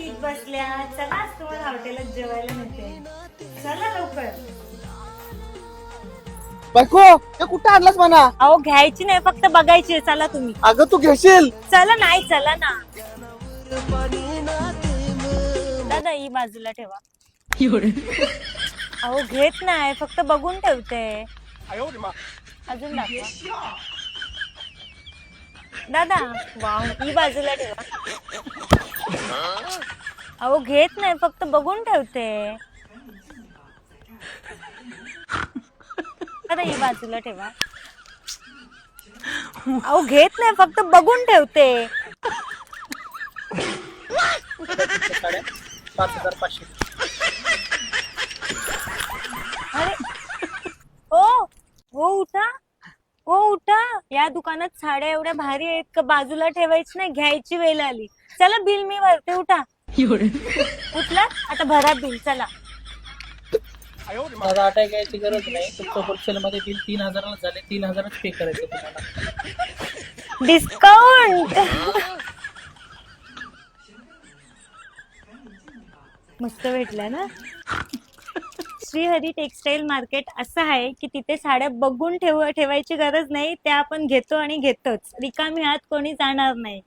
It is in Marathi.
पीठ बसल्या. चला आज तुम्हाला हॉटेलात जेवायला नेते. चला लवकर. बायको ते कुठं आणलास म्हणा. अहो घ्यायची नाही, फक्त बघायची. चला तुम्ही. अगं तू घेशील. चला नाही, चला ना. दादा ही बाजूला ठेवा. अहो घेत नाही, फक्त बघून ठेवते. अजून दाखवा. दादा वाव, ही बाजूला ठेवा. अहो घेत नाही, फक्त बघून ठेवते. दादा ही बाजूला ठेवा. अहो घेत नाही, फक्त बघून ठेवते. 5,500. अरे ओ हो उठा. हो उठा. या दुकानात साड्या एवढ्या भारी आहेत का बाजूला ठेवायची नाही, घ्यायची वेळ आली. चला बिल मी भरते. उठा. उठला आता भरा बिल. चला. माझा आटा घ्यायची गरज नाही. तुमचं होलसेल मध्ये बिल 3,000 झाले. 3,000च पे करायचं तुम्हाला. डिस्काउंट. मस्त भेटला ना. श्रीहरी टेक्सटाईल मार्केट असं आहे की तिथे साड्या बघून ठेवायची गरज नाही, त्या आपण घेतो आणि घेतोच. रिकामी हात कोणी जाणार नाही.